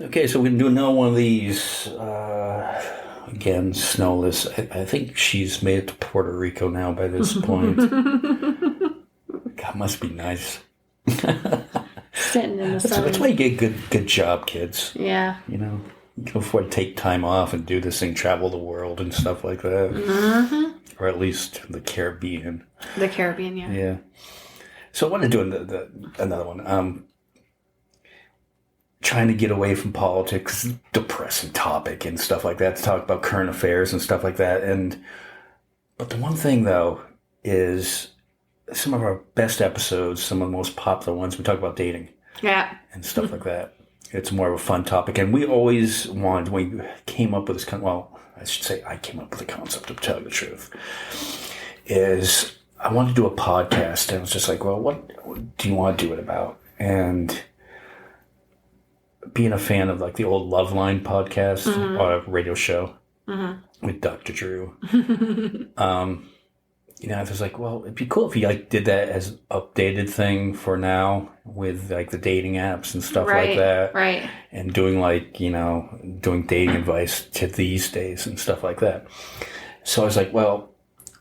Okay, so we can do another one of these. Again, snowless. I think she's made it to Puerto Rico now by this point. God, must be nice. Sitting in the sun. That's why you get good job, kids. Yeah. You know, you can afford to take time off and do this thing, travel the world and stuff like that. Mm-hmm. Or at least the Caribbean. The Caribbean, yeah. Yeah. So I want to do another one. Trying to get away from politics, depressing topic and stuff like that, to talk about current affairs and stuff like that. But the one thing, though, is some of our best episodes, some of the most popular ones, we talk about dating. Yeah. And stuff like that. It's more of a fun topic. And we always wanted, when we came up with this, well, I should say I came up with the concept, to tell you the truth, is I wanted to do a podcast. And I was just like, well, what do you want to do it about? And being a fan of like the old Loveline podcast or radio show with Dr. Drew, I was like, well, it'd be cool if you like did that as an updated thing for now with like the dating apps and stuff like that. Right. And doing doing dating advice to these days and stuff like that. So I was like, well,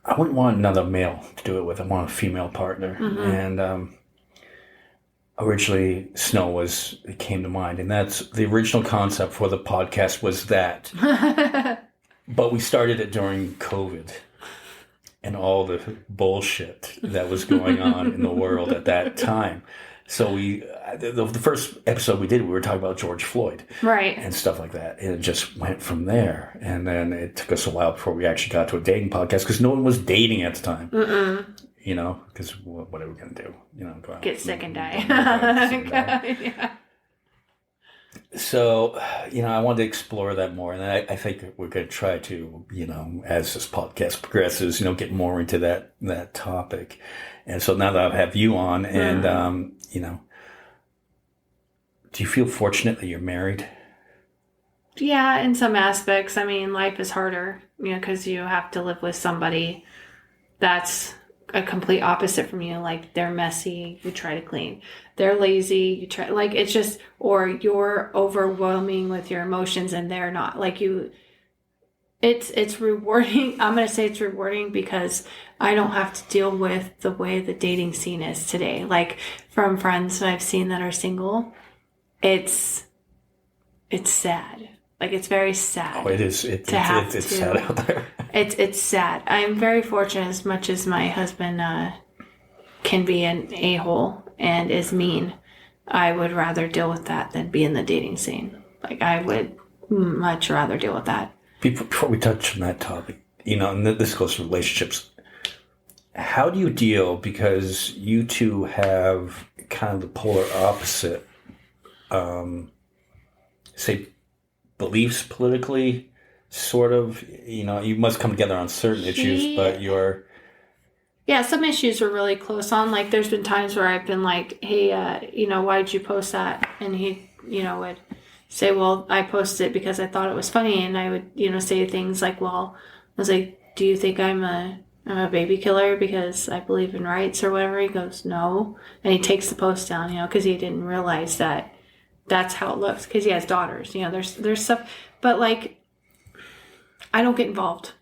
I wouldn't want another male to do it with. I want a female partner. And originally it came to mind. And that's the original concept for the podcast was that. But we started it during COVID. And all the bullshit that was going on in the world at that time. So the first episode we did, we were talking about George Floyd. Right. And stuff like that. And it just went from there. And then it took us a while before we actually got to a dating podcast because no one was dating at the time. Because what are we going to do? Go out. Get sick and die. Yeah. So, I wanted to explore that more. And I think we're going to try to, as this podcast progresses, get more into that topic. And so now that I have you on and, do you feel fortunate that you're married? Yeah, in some aspects. I mean, life is harder, because you have to live with somebody that's a complete opposite from you. Like, they're messy, you try to clean. They're lazy, you try, like, it's just, or you're overwhelming with your emotions and they're not. Like, it's rewarding. I'm going to say it's rewarding because I don't have to deal with the way the dating scene is today. Like, from friends that I've seen that are single, it's sad. Like, it's very sad. Oh, it is. It's sad out there. It's sad. I'm very fortunate, as much as my husband can be an a-hole and is mean. I would rather deal with that than be in the dating scene. Like, I would much rather deal with that. Before we touch on that topic, and this goes to relationships, how do you deal, because you two have kind of the polar opposite, say, beliefs politically, sort of, you must come together on certain issues, but you're... Yeah, some issues we're really close on. Like, there's been times where I've been like, hey, why'd you post that? And he, would say, well, I posted it because I thought it was funny. And I would, say things like, well, I was like, do you think I'm a baby killer because I believe in rights or whatever? He goes, no. And he takes the post down, because he didn't realize that that's how it looks, because he has daughters. There's stuff. But, like, I don't get involved.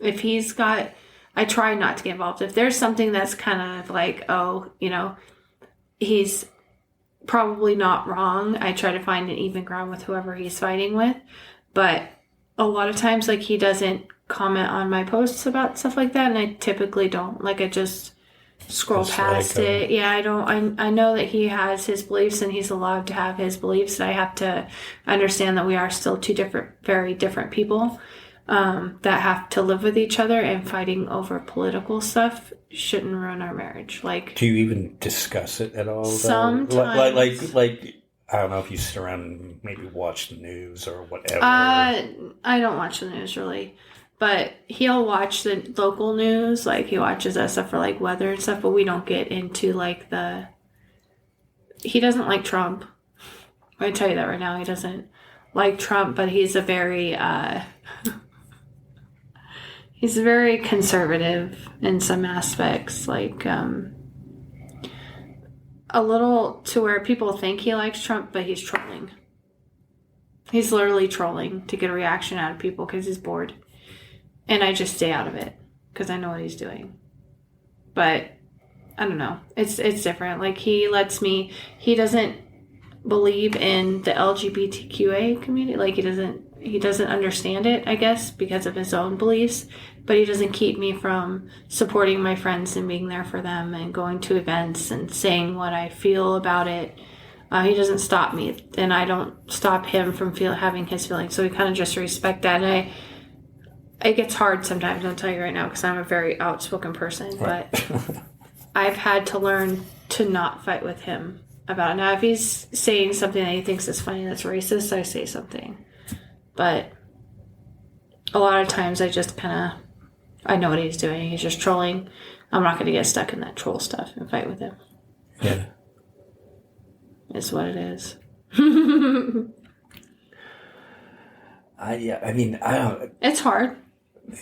If he's got... I try not to get involved. If there's something that's kind of like, he's probably not wrong, I try to find an even ground with whoever he's fighting with. But a lot of times, like, he doesn't comment on my posts about stuff like that, and I typically don't. Like, I just scroll past it. Yeah, I don't. I know that he has his beliefs, and he's allowed to have his beliefs. I have to understand that we are still two very different people. That have to live with each other, and fighting over political stuff shouldn't ruin our marriage. Like, do you even discuss it at all? Sometimes, like I don't know if you sit around and maybe watch the news or whatever. I don't watch the news really, but he'll watch the local news. Like, he watches that stuff for like weather and stuff, but we don't get into like he doesn't like Trump. I tell you that right now. He doesn't like Trump, but he's a very he's very conservative in some aspects, like a little to where people think he likes Trump, but he's trolling. He's literally trolling to get a reaction out of people because he's bored. And I just stay out of it because I know what he's doing. But I don't know. It's different. Like, he doesn't believe in the LGBTQA community. Like, he doesn't understand it, I guess, because of his own beliefs. But he doesn't keep me from supporting my friends and being there for them and going to events and saying what I feel about it. He doesn't stop me, and I don't stop him from having his feelings. So we kind of just respect that. And it gets hard sometimes, I'll tell you right now, because I'm a very outspoken person. Right. But I've had to learn to not fight with him about it. Now, if he's saying something that he thinks is funny that's racist, I say something. But a lot of times I just I know what he's doing. He's just trolling. I'm not going to get stuck in that troll stuff and fight with him. Yeah. It's what it is. I mean, I don't... It's hard.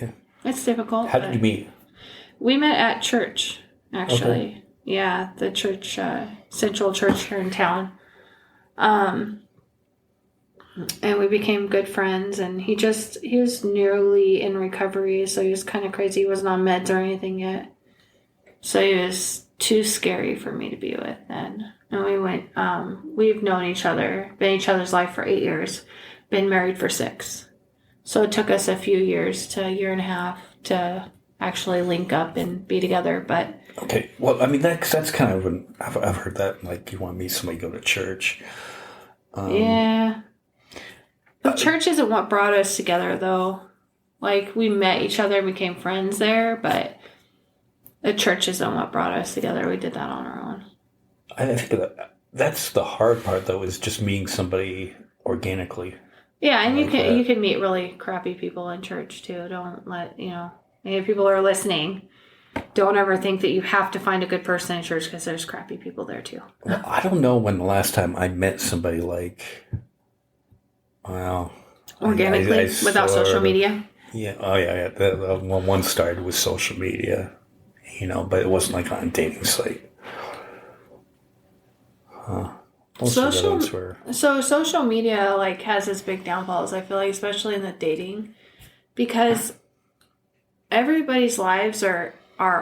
Yeah. It's difficult. How did you meet? We met at church, actually. Okay. Yeah, the church, Central Church here in town. And we became good friends, and he was nearly in recovery, so he was kind of crazy. He wasn't on meds or anything yet. So he was too scary for me to be with then. And we went, we've known each other, been each other's life for 8 years, been married for 6. So it took us a few years to a year and a half to actually link up and be together, but... Okay, well, I mean, that's kind of I've heard that, like, you want to meet somebody, go to church. Yeah. But church isn't what brought us together, though. Like, we met each other and became friends there, but the church isn't what brought us together. We did that on our own. I think that's the hard part, though, is just meeting somebody organically. Yeah, and you can meet really crappy people in church, too. Don't let, if people are listening, don't ever think that you have to find a good person in church, because there's crappy people there, too. Well, I don't know when the last time I met somebody like... Well, organically, without social media. Yeah. Oh, yeah. One started with social media, but it wasn't like on a dating site. Social media has its big downfalls. I feel like, especially in the dating, because everybody's lives are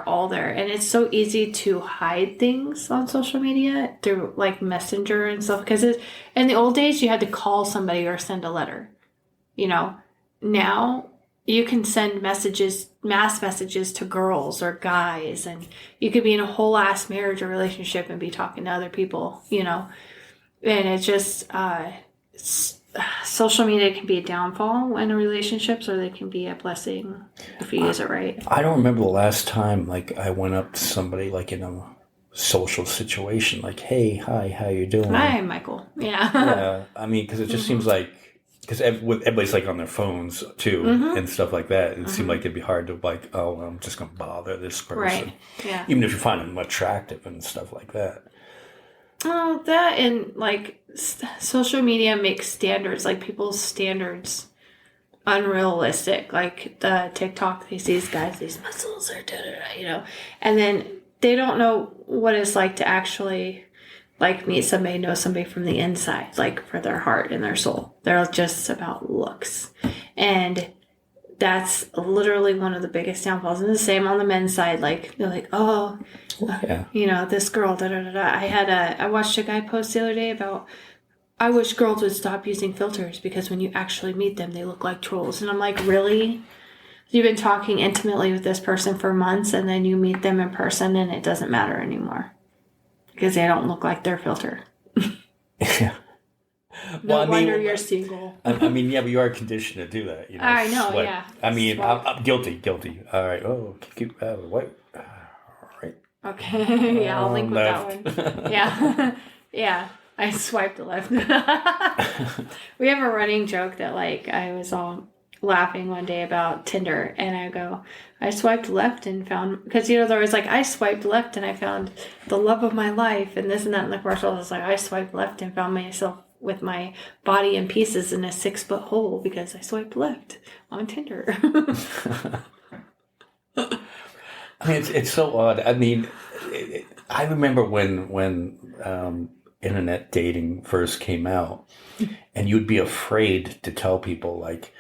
all there, and it's so easy to hide things on social media through Messenger and stuff. Because in the old days, you had to call somebody or send a letter. Now you can send mass messages to girls or guys, and you could be in a whole ass marriage or relationship and be talking to other people. And it's just social media can be a downfall in relationships, or they can be a blessing if you use it right. I don't remember the last time I went up to somebody in a social situation, hey, hi, how you doing? Hi, Michael. Yeah. Yeah, I mean, because it just seems like, because everybody's on their phones too, and stuff like that. It seemed like it'd be hard to I'm just gonna bother this person, right? Yeah. Even if you find them attractive and stuff like that. Oh, that and social media makes standards, people's standards, unrealistic. The TikTok, they see these guys, these muscles are and then they don't know what it's like to actually meet somebody, know somebody from the inside, for their heart and their soul. They're just about looks, and that's literally one of the biggest downfalls. And the same on the men's side. They're oh, yeah. This girl, da-da-da-da. I watched a guy post the other day about, I wish girls would stop using filters because when you actually meet them, they look like trolls. And I'm like, really? You've been talking intimately with this person for months, and then you meet them in person and it doesn't matter anymore because they don't look like their filter. Yeah. No wonder you're single. I mean, yeah, but you are conditioned to do that. I know, yeah. I mean, I'm guilty. All right. Oh, keep what? All right. Okay. Yeah, I'll link with that one. Yeah. Yeah. I swiped left. We have a running joke that I was all laughing one day about Tinder, and I go, I swiped left and found, because there was I swiped left and I found the love of my life and this and that. In the commercial, I was I swiped left and found myself with my body in pieces in a 6-foot hole because I swiped left on Tinder. I mean, it's so odd. I mean, I remember when internet dating first came out, and you'd be afraid to tell people like,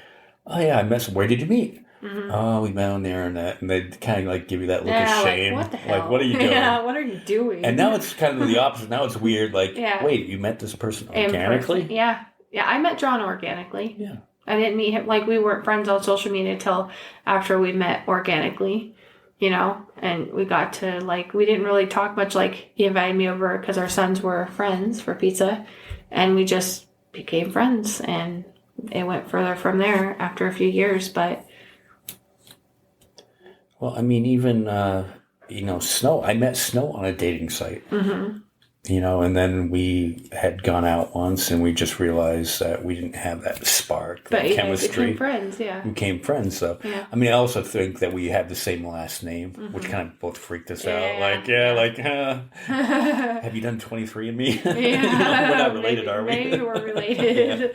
"Oh yeah, I met. Where did you meet?" Oh, we met on the internet, and they'd kind of like give you that look of shame. Like, what the hell? Like, what are you doing? Yeah, what are you doing? And now it's kind of the opposite. Now it's weird. Like, wait, you met this person organically? Yeah. I met John organically. Yeah. I didn't meet him, like, we weren't friends on social media until after we met organically, you know, and we got to, like, we didn't really talk much. Like, he invited me over because our sons were friends for pizza, and we just became friends, and it went further from there after a few years. But well, I mean, even Snow. I met Snow on a dating site. And then we had gone out once, and we just realized that we didn't have that spark, that chemistry. Became friends, yeah. We became friends, so. Yeah. I mean, I also think that we had the same last name, which kind of both freaked us out. Have you done 23andMe? Yeah. We're not related, are we? Maybe we're related.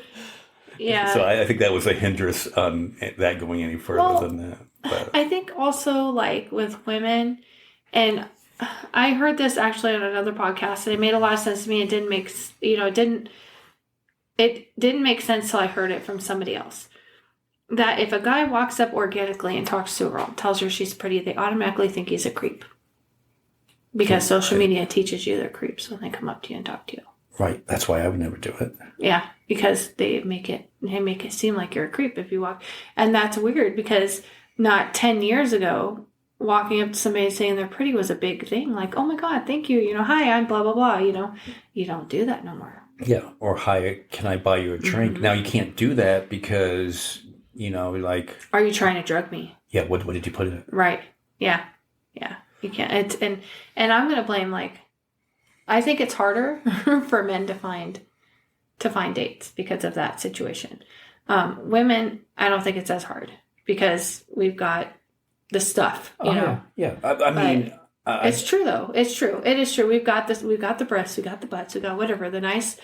Yeah. So I think that was a hindrance on that going any further than that. But I think also, like, with women, and I heard this actually on another podcast, and it made a lot of sense to me. It didn't make, it didn't make sense till I heard it from somebody else. That if a guy walks up organically and talks to a girl, tells her she's pretty, they automatically think he's a creep. Because social media teaches you they're creeps when they come up to you and talk to you. Right. That's why I would never do it. Yeah, because they make it seem like you're a creep if you walk. And that's weird, because not 10 years ago, walking up to somebody and saying they're pretty was a big thing. Like, oh my God, thank you. Hi, I'm blah, blah, blah. You don't do that no more. Yeah. Or, hi, can I buy you a drink? Now, you can't do that because, like. Are you trying to drug me? Yeah. What did you put in it? Right. Yeah. Yeah. You can't. And I'm going to blame, I think it's harder for men to find dates because of that situation. Women, I don't think it's as hard because we've got the stuff, know. Yeah. I mean, it's true though. It's true. It is true. We've got this. We've got the breasts. We got the butts. We got whatever the nice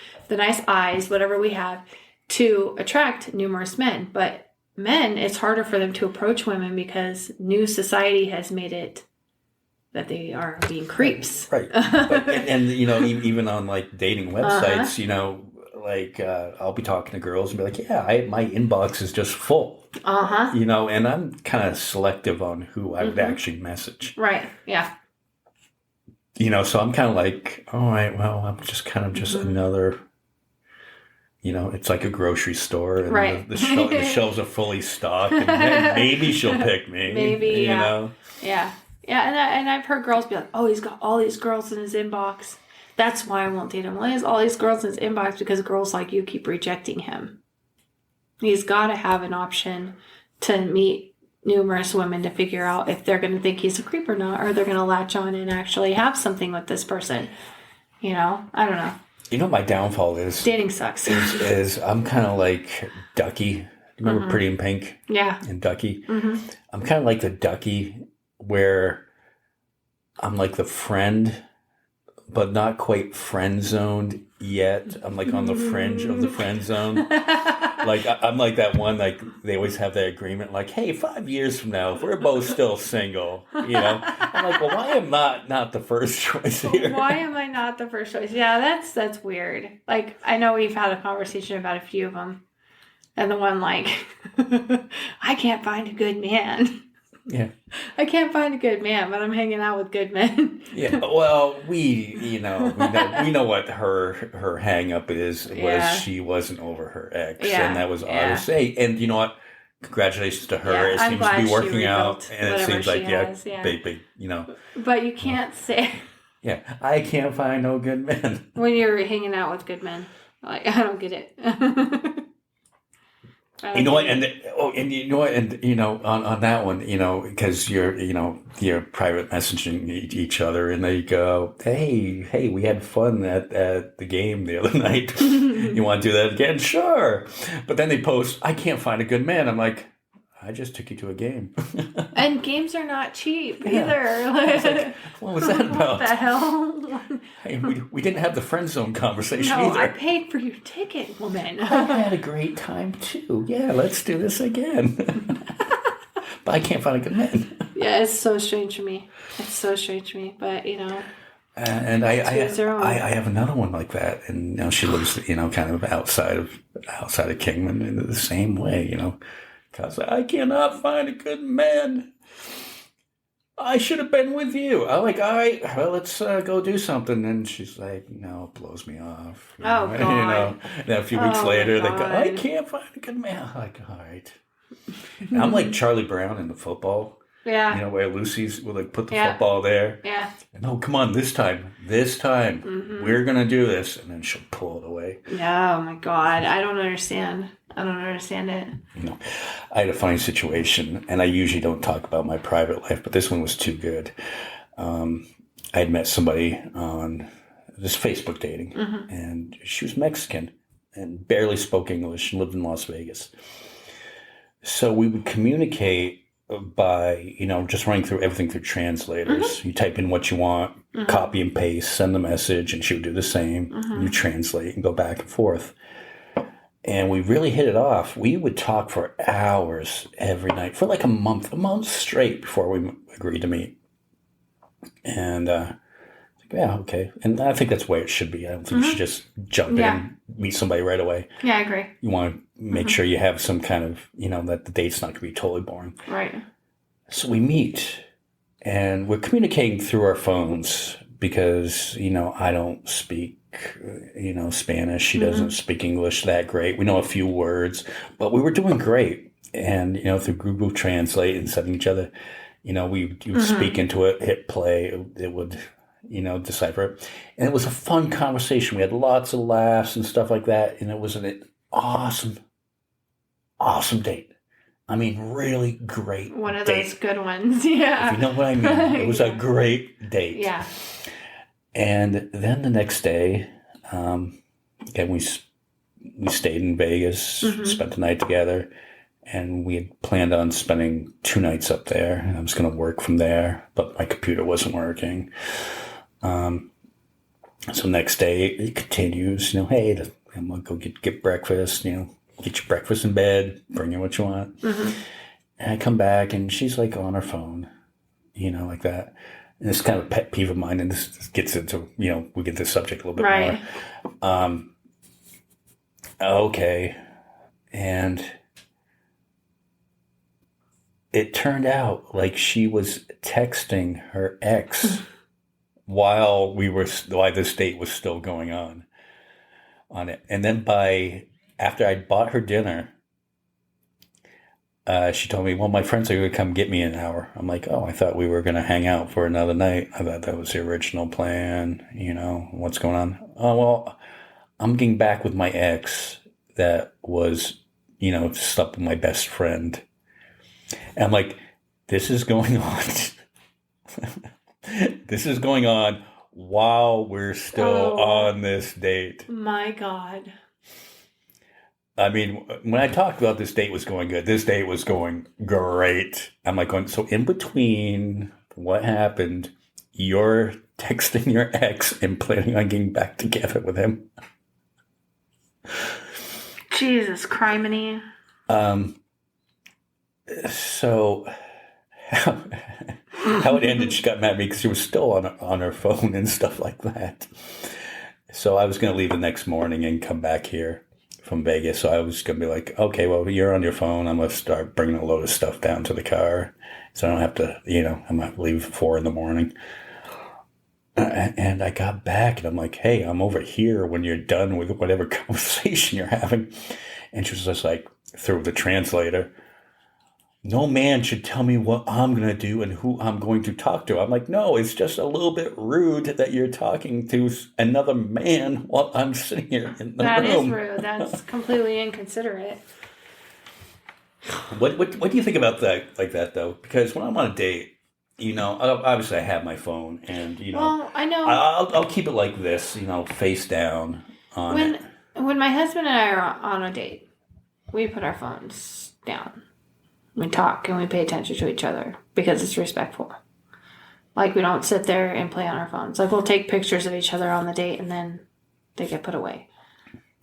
eyes, whatever we have to attract numerous men. But men, it's harder for them to approach women because new society has made it that they are being creeps. Right. and even on like dating websites, I'll be talking to girls and be like, yeah, my inbox is just full. And I'm kind of selective on who I would actually message. Right. Yeah. So I'm kind of like, all right, well, I'm just kind of just another, it's like a grocery store and right. the shelves are fully stocked and then maybe she'll pick me. Maybe, yeah. Yeah. Yeah. And I've heard girls be like, oh, he's got all these girls in his inbox. That's why I won't date him. Well, he has all these girls in his inbox because girls like you keep rejecting him. He's got to have an option to meet numerous women to figure out if they're going to think he's a creep or not, or they're going to latch on and actually have something with this person. I don't know. My downfall is... Dating sucks. is I'm kind of like Ducky. Remember Pretty in Pink? Yeah. And Ducky? I'm kind of like the Ducky where I'm like the friend, but not quite friend zoned yet. I'm like on the fringe of the friend zone. Like, I'm like that one, like, they always have that agreement, like, hey, 5 years from now, if we're both still single, I'm like, well, why am I not the first choice here? Why am I not the first choice? Yeah, that's weird. Like, I know we've had a conversation about a few of them. And the one, like, I can't find a good man. Yeah. I can't find a good man, but I'm hanging out with good men. Yeah. Well, we know what her hang up was she wasn't over her ex. Yeah. And that was odd to say. And you know what? Congratulations to her. Yeah, it seems to be working out. And it seems like, big, But you can't say. Yeah. I can't find no good men. When you're hanging out with good men. Like, I don't get it. You know what, on that one, because you're private messaging each other, and they go, hey, we had fun at the game the other night. You want to do that again? Sure. But then they post, I can't find a good man. I'm like, I just took you to a game. And games are not cheap either. Like, what was that about? What the hell? Hey, we didn't have the friend zone conversation No, either. I paid for your ticket, woman. I had a great time too. Yeah, let's do this again. But I can't find a good man. Yeah, it's so strange for me. But And I have another one like that, and she lives kind of outside of Kingman in the same way, because I cannot find a good man. I should have been with you. I'm like, all right, well, let's go do something. And she's like, no, it blows me off. Oh, God. And then a few weeks later, they go, I can't find a good man. I'm like, all right. And I'm like Charlie Brown in the football. Yeah. Where Lucy's will put the football there. Yeah. And come on, this time, we're going to do this. And then she'll pull it away. Oh, my God. I don't understand it. I had a funny situation, and I usually don't talk about my private life, but this one was too good. I had met somebody on this Facebook dating, and she was Mexican and barely spoke English, lived in Las Vegas. So we would communicate by, just running through everything through translators. You type in what you want, copy and paste, send the message, and she would do the same. You translate and go back and forth. And we really hit it off. We would talk for hours every night for like a month straight before we agreed to meet. And yeah, okay. And I think that's the way it should be. I don't think you should just jump in and meet somebody right away. Yeah, I agree. You want to make sure you have some kind of, that the date's not going to be totally boring. Right. So we meet, and we're communicating through our phones because, I don't speak Spanish. She doesn't speak English that great. We know a few words, but we were doing great. And, through Google Translate and sending each other, we would speak into it, hit play. It would, decipher it. And it was a fun conversation. We had lots of laughs and stuff like that. And it was an awesome, awesome date. I mean, really great One of date. those good ones. Yeah. If you know what I mean. It was a great date. Yeah. And then the next day, again, we stayed in Vegas, spent the night together, and we had planned on spending 2 nights up there. I was going to work from there, but my computer wasn't working. So next day, it continues, hey, I'm going to go get breakfast, get your breakfast in bed, bring in what you want. And I come back, and she's like on her phone, like that. And it's kind of a pet peeve of mine, and this gets into, we get this subject a little bit more. Okay. And it turned out like she was texting her ex while this date was still going on it. And then after I'd bought her dinner, she told me, well, my friends are going to come get me in an hour. I'm like, oh, I thought we were going to hang out for another night. I thought that was the original plan. What's going on? Oh, well, I'm getting back with my ex that was, slept with my best friend. And I'm like, this is going on. This is going on while we're still on this date. My God. I mean, when I talked about this date was going good, this date was going great. I'm like, so in between what happened, you're texting your ex and planning on getting back together with him. Jesus, criminy. So how it ended, she got mad at me because she was still on her phone and stuff like that. So I was going to leave the next morning and come back here from Vegas. So I was going to be like, okay, well, you're on your phone. I'm going to start bringing a load of stuff down to the car. So I don't have to, I might leave at 4 a.m. And I got back and I'm like, hey, I'm over here when you're done with whatever conversation you're having. And she was just like, through the translator, no man should tell me what I'm going to do and who I'm going to talk to. I'm like, no, it's just a little bit rude that you're talking to another man while I'm sitting here in the room. That is rude. That's completely inconsiderate. What do you think about that, like that, though? Because when I'm on a date, obviously I have my phone and, Well, I know. I'll keep it like this, face down on it. When my husband and I are on a date, we put our phones down. We talk and we pay attention to each other because it's respectful. Like, we don't sit there and play on our phones. Like, we'll take pictures of each other on the date and then they get put away.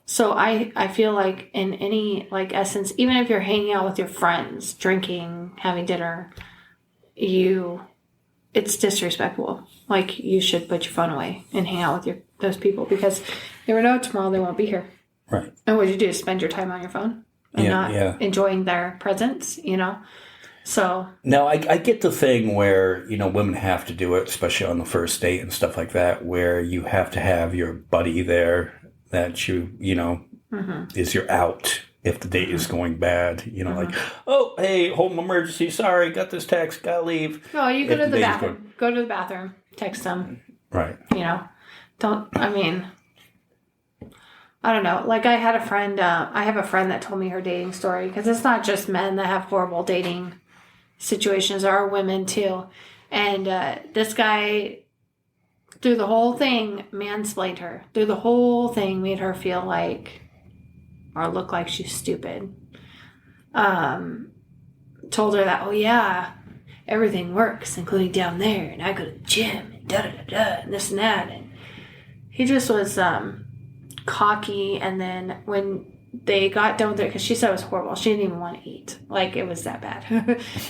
So I feel like in any, essence, even if you're hanging out with your friends, drinking, having dinner, you it's disrespectful. Like, you should put your phone away and hang out with those people, because you never know, tomorrow they won't be here. Right. And what you do is spend your time on your phone and not enjoying their presence, So now I get the thing where, women have to do it, especially on the first date and stuff like that, where you have to have your buddy there that is your out if the date is going bad, like, oh, hey, home emergency, sorry, got this text, gotta leave. No, you go to the bathroom. Go to the bathroom, text them. Right. I don't know. Like, I have a friend that told me her dating story, because it's not just men that have horrible dating situations. There are women too. And this guy, through the whole thing, mansplained her. Through the whole thing, made her feel like, or look like she's stupid. Told her that, oh yeah, everything works, including down there, and I go to the gym, and da-da-da-da, and this and that. And he just was cocky. And then when they got done with it, because she said it was horrible, she didn't even want to eat. Like, it was that bad.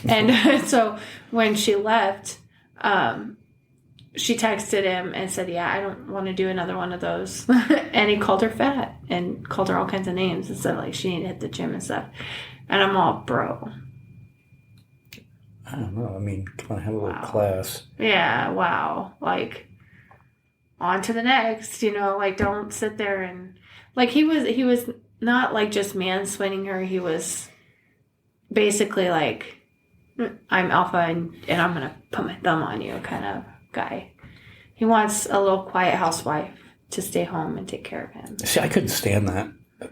And so when she left, she texted him and said, yeah, I don't want to do another one of those. And he called her fat and called her all kinds of names and said, like, she needed to hit the gym and stuff. And I'm all, bro. I don't know. I mean, come on, have a little class. Yeah, wow. Like, on to the next, like, don't sit there and, like, he was not, like, just mansplaining her. He was basically like, I'm alpha and I'm going to put my thumb on you kind of guy. He wants a little quiet housewife to stay home and take care of him. See, I couldn't stand that,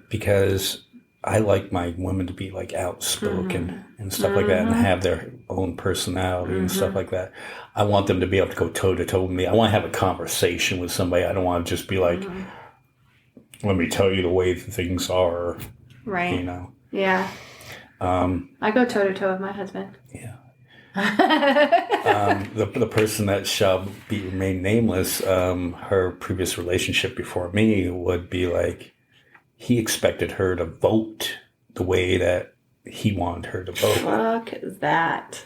because I like my women to be, like, outspoken and stuff like that, and have their own personality and stuff like that. I want them to be able to go toe to toe with me. I want to have a conversation with somebody. I don't want to just be like, let me tell you the way things are. Right. Yeah. I go toe to toe with my husband. Yeah. The person that shall remain nameless, her previous relationship before me would be like, he expected her to vote the way that he wanted her to vote. Fuck that.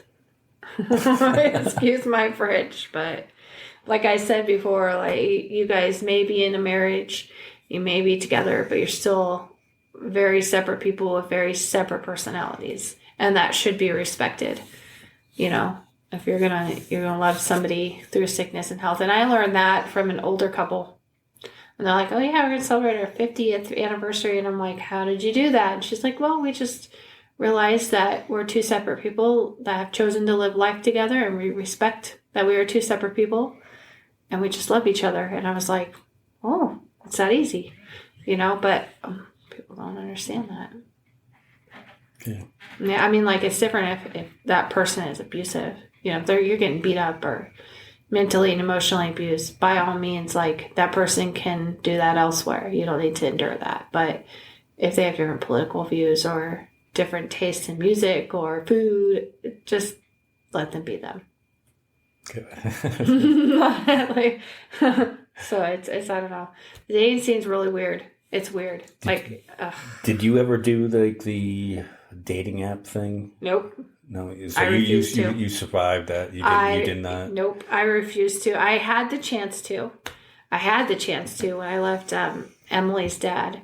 Excuse my French, but like I said before, like, you guys may be in a marriage, you may be together, but you're still very separate people with very separate personalities, and that should be respected. If you're gonna love somebody through sickness and health. And I learned that from an older couple. And they're like, oh yeah, we're gonna celebrate our 50th anniversary. And I'm like, how did you do that? And she's like, well, we just realized that we're two separate people that have chosen to live life together, and we respect that we are two separate people, and we just love each other. And I was like, oh, it's that easy, but people don't understand that. Yeah, I mean, like, it's different if that person is abusive. If you're getting beat up or mentally and emotionally abused, by all means, like, that person can do that elsewhere. You don't need to endure that. But if they have different political views or different tastes in music or food, just let them be them. So it's I don't know. The dating scene's really weird. It's weird. Did you ever do the dating app thing? Nope. No, so you survived that. You did not. Nope, I refused to. I had the chance to when I left Emily's dad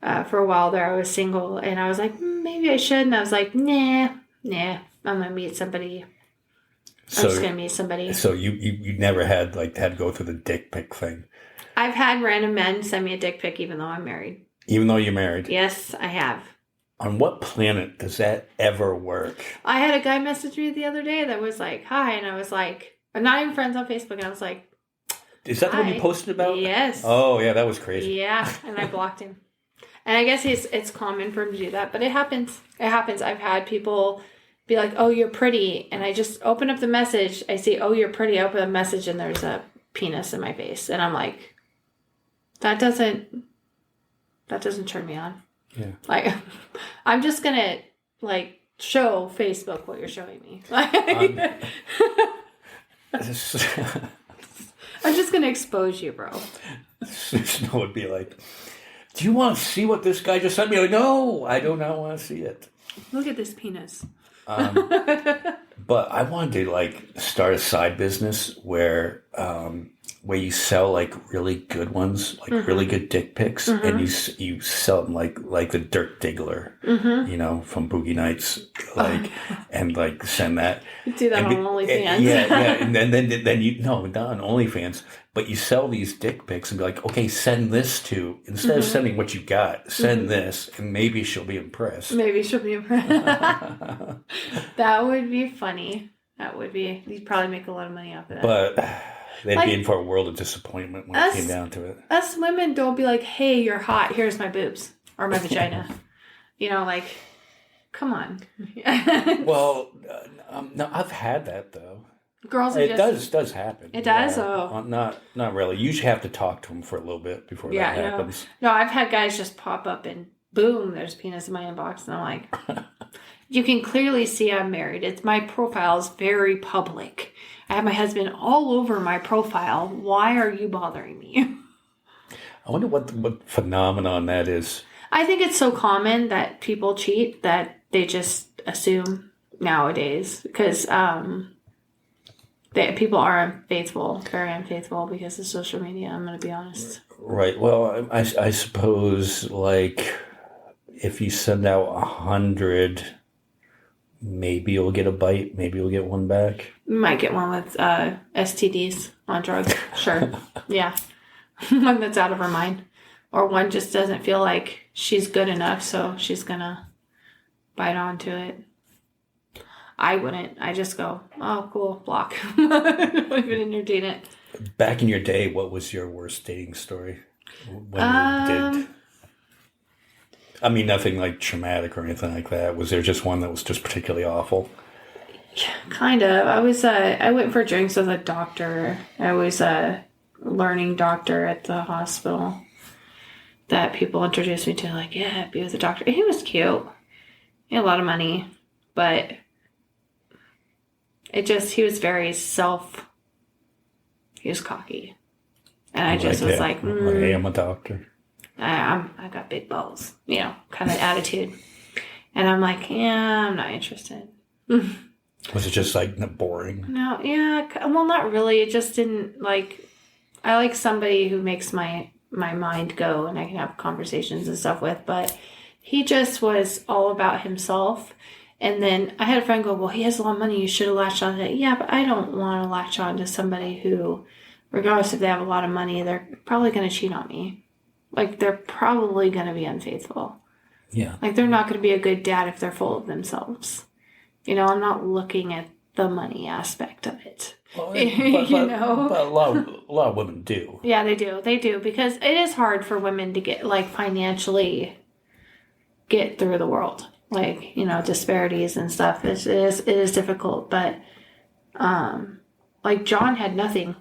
for a while there. I was single, and I was like, maybe I should. And I was like, nah, I'm gonna meet somebody. I'm just gonna meet somebody. So you never had to go through the dick pic thing? I've had random men send me a dick pic, even though I'm married. Even though you're married? Yes, I have. On what planet does that ever work? I had a guy message me the other day that was like, hi. And I was like, I'm not even friends on Facebook. And I was like, is that the one you posted about? Yes. Oh, yeah, that was crazy. Yeah. And I blocked him. And I guess it's common for him to do that. But it happens. I've had people be like, oh, you're pretty. And I just open up the message. I see, oh, you're pretty. I open the message and there's a penis in my face. And I'm like, that doesn't turn me on. Yeah. Like, I'm just going to, like, show Facebook what you're showing me. Like, I'm just going to expose you, bro. Snow would be like, do you want to see what this guy just sent me? Like, no, I do not want to see it. Look at this penis. But But I wanted to like start a side business where you sell like really good ones, like really good dick pics, and you sell them like the Dirk Diggler, from Boogie Nights, like, and like send that. Do that on OnlyFans. Yeah, and then you not on OnlyFans, but you sell these dick pics and be like, okay, send this to instead of sending what you got, send this, and maybe she'll be impressed. Maybe she'll be impressed. That would be funny. That would be. You'd probably make a lot of money off of that. But they'd be in for a world of disappointment when it came down to it. Us women don't be like, hey, you're hot. Here's my boobs or my vagina. Like, come on. Well, no, I've had that though. Girls, it does happen. It does. Yeah. Oh, not really. You usually have to talk to them for a little bit before that happens. No, I've had guys just pop up and boom, there's penis in my inbox, and I'm like, you can clearly see I'm married. My profile is very public. I have my husband all over my profile. Why are you bothering me? I wonder what phenomenon that is. I think it's so common that people cheat that they just assume nowadays because people are unfaithful, very unfaithful because of social media. I'm going to be honest. Right. Well, I suppose like if you send out 100, maybe you'll get a bite. Maybe you'll get one back. You might get one with STDs on drugs. Sure. Yeah. One that's out of her mind. Or one just doesn't feel like she's good enough, so she's going to bite onto it. I wouldn't. I just go, oh, cool, block. Don't even entertain it. Back in your day, what was your worst dating story? When you did? I mean, nothing like traumatic or anything like that. Was there just one that was just particularly awful? Yeah, kind of. I went for drinks with a doctor. I was a learning doctor at the hospital that people introduced me to. Like, yeah, be with a doctor. And he was cute. He had a lot of money. But he was very he was cocky. And I just was like, hey, I'm a doctor. I got big balls, kind of attitude. And I'm like, yeah, I'm not interested. Was it just like boring? No, yeah. Well, not really. It just didn't I like somebody who makes my mind go and I can have conversations and stuff with. But he just was all about himself. And then I had a friend go, well, he has a lot of money. You should have latched on to it. Yeah, but I don't want to latch on to somebody who, regardless if they have a lot of money, they're probably going to cheat on me. Like, they're probably going to be unfaithful. Yeah. Like, they're not going to be a good dad if they're full of themselves. I'm not looking at the money aspect of it. Well, but a lot of women do. Yeah, they do. They do. Because it is hard for women to get, financially get through the world. Disparities and stuff. It is difficult. But, John had nothing.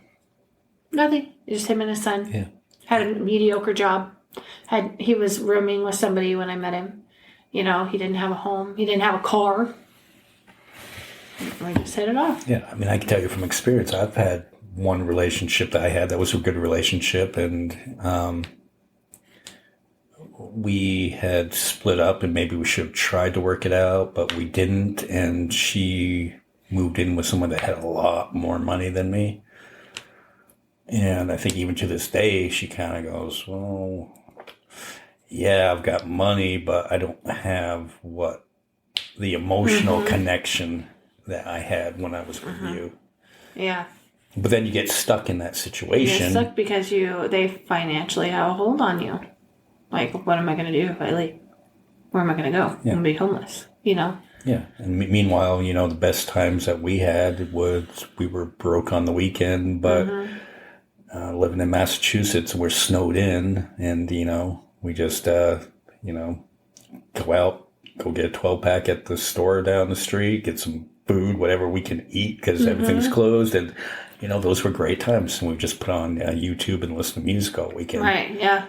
Nothing. Just him and his son. Yeah. Had a mediocre job. He was rooming with somebody when I met him. He didn't have a home. He didn't have a car. We just hit it off. Yeah, I mean, I can tell you from experience, I've had one relationship that I had that was a good relationship, and we had split up, and maybe we should have tried to work it out, but we didn't, and she moved in with someone that had a lot more money than me. And I think even to this day, she kind of goes, well, yeah, I've got money, but I don't have the emotional connection that I had when I was with you. Yeah. But then you get stuck in that situation. You get stuck because they financially have a hold on you. Like, what am I going to do if I leave? Where am I going to go? Yeah. I'm going to be homeless, Yeah. And meanwhile, the best times that we had was we were broke on the weekend, but living in Massachusetts, we're snowed in, and, we just, go out, go get a 12-pack at the store down the street, get some food, whatever we can eat, because everything's closed, and, those were great times, and we just put on YouTube and listen to music all weekend. Right, yeah.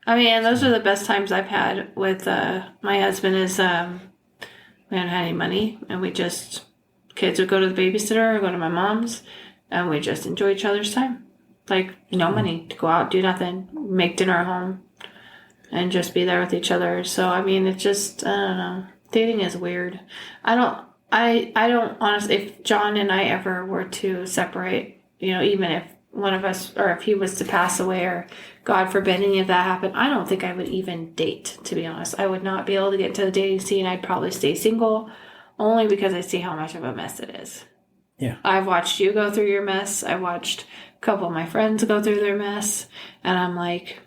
I mean, and those are the best times I've had with my husband is we hadn't had any money, and kids would go to the babysitter or go to my mom's, and we just enjoy each other's time. No money to go out, do nothing, make dinner at home, and just be there with each other. So, I mean, it's just, I don't know. Dating is weird. I don't honestly, if John and I ever were to separate, even if one of us, or if he was to pass away, or God forbid any of that happened, I don't think I would even date, to be honest. I would not be able to get into the dating scene. I'd probably stay single, only because I see how much of a mess it is. Yeah. I've watched you go through your mess. I watched a couple of my friends go through their mess, and I'm like,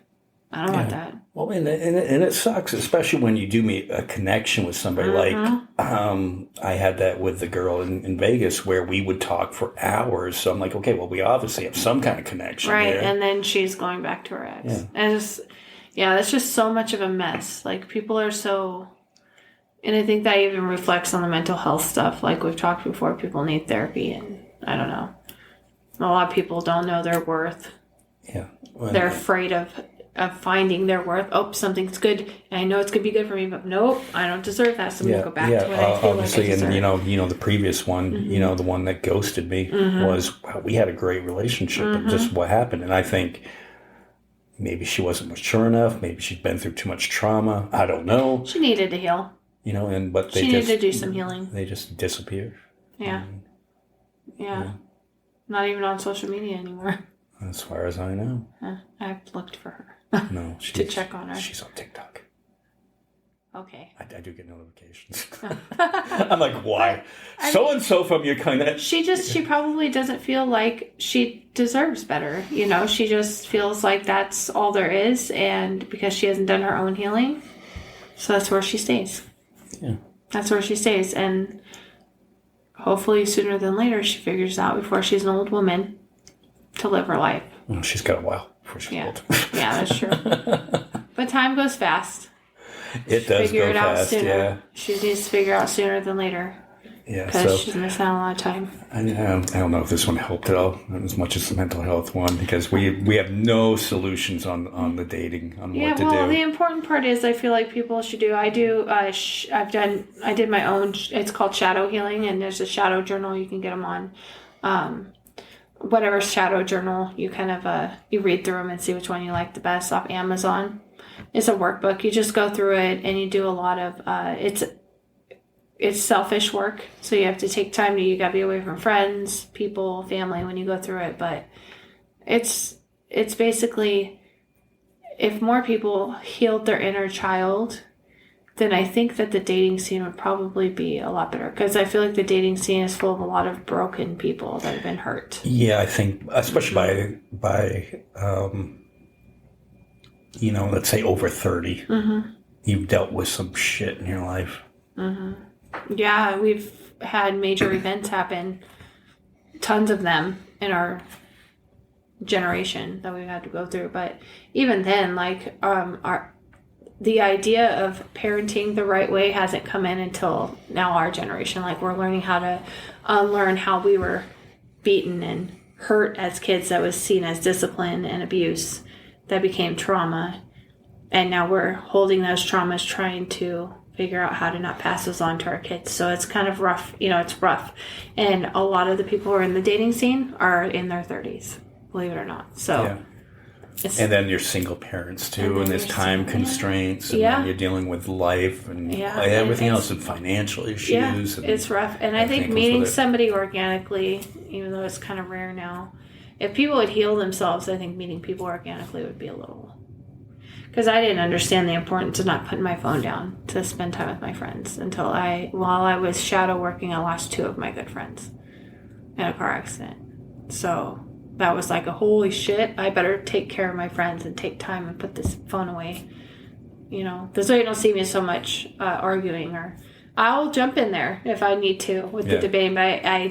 I don't want that. Well, and it sucks, especially when you do meet a connection with somebody. Like, I had that with the girl in Vegas where we would talk for hours. So I'm like, okay, well, we obviously have some kind of connection. Right. There. And then she's going back to her ex. Yeah. That's just so much of a mess. Like, people are so, and I think that even reflects on the mental health stuff. Like we've talked before, people need therapy, and I don't know. A lot of people don't know their worth. Yeah. Well, they're afraid of finding their worth. Oh, something's good, and I know it's going to be good for me, but nope, I don't deserve that. So I'm going to go back to what I feel obviously, like I deserve. and the previous one, the one that ghosted me was, wow, we had a great relationship, but just what happened. And I think maybe she wasn't mature enough. Maybe she'd been through too much trauma. I don't know. She needed to heal. But they she needed to do some healing. They just disappeared. Yeah. Yeah. Not even on social media anymore. As far as I know. I've looked for her. No, to check on her. She's on TikTok. Okay. I do get notifications. I'm like, why? So-and-so from your kind of... She probably doesn't feel like she deserves better. She just feels like that's all there is, and because she hasn't done her own healing, so that's where she stays. Yeah. That's where she stays, and hopefully sooner than later she figures out before she's an old woman to live her life. Well, she's got a while before she's old. Yeah, that's true. But time goes fast. It does figure go it out fast, sooner. yeah. She needs to figure out sooner than later. Yeah, because she's missing out on a lot of time. I don't know if this one helped at all, as much as the mental health one, because we have no solutions on the dating, on what to do. The important part is I feel like people should do. I did my own. It's called shadow healing, and there's a shadow journal you can get them on. Whatever shadow journal you kind of you read through them and see which one you like the best off Amazon. It's a workbook. You just go through it and you do a lot of it's selfish work, so you have to take time you got to be away from friends, people, family when you go through it, but it's basically, if more people healed their inner child, then I think that the dating scene would probably be a lot better, because I feel like the dating scene is full of a lot of broken people that have been hurt. Yeah, I think especially by let's say over 30, you've dealt with some shit in your life. Yeah, we've had major events happen, tons of them in our generation that we've had to go through. But even then, like the idea of parenting the right way hasn't come in until now, our generation. Like, we're learning how to unlearn how we were beaten and hurt as kids that was seen as discipline and abuse that became trauma. And now we're holding those traumas, trying to figure out how to not pass those on to our kids. So it's kind of rough. It's rough. And a lot of the people who are in the dating scene are in their 30s, believe it or not. So, and then you're single parents too, and there's time constraints, and then you're dealing with life and everything else, and financial issues. Yeah, and it's rough. And I think meeting somebody organically, even though it's kind of rare now, if people would heal themselves, I think meeting people organically would be a little... Because I didn't understand the importance of not putting my phone down to spend time with my friends until while I was shadow working, I lost 2 of my good friends in a car accident. So that was like a holy shit, I better take care of my friends and take time and put this phone away. This way you don't see me so much arguing, or I'll jump in there if I need to with the debate, but I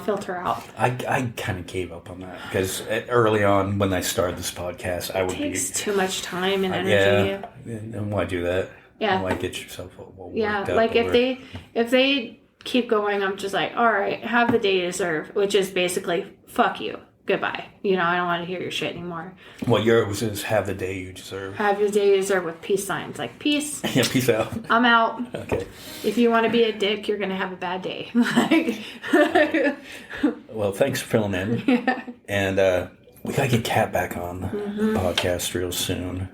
filter out. I kind of gave up on that, because early on when I started this podcast, it takes too much time and energy. And why do that? Yeah. Why get yourself all worked up like if they keep going, I'm just like, all right, have the day you deserve, which is basically fuck you. Goodbye. I don't want to hear your shit anymore. Well, yours is have the day you deserve. Have your day you deserve with peace signs. Like, peace. Yeah, peace out. I'm out. Okay. If you want to be a dick, you're going to have a bad day. Well, thanks for filling in. Yeah. And we got to get Kat back on the podcast real soon,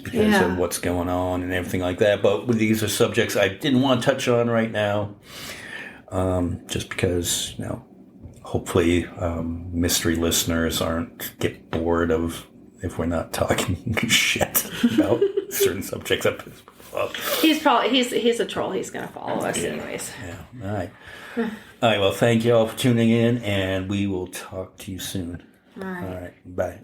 because of what's going on and everything like that. But these are subjects I didn't want to touch on right now. just because, hopefully mystery listeners aren't get bored of if we're not talking shit about certain subjects up his butt. He's a troll. He's gonna follow us anyways. Yeah. All right. All right. Well, thank you all for tuning in, and we will talk to you soon. All right. All right. Bye.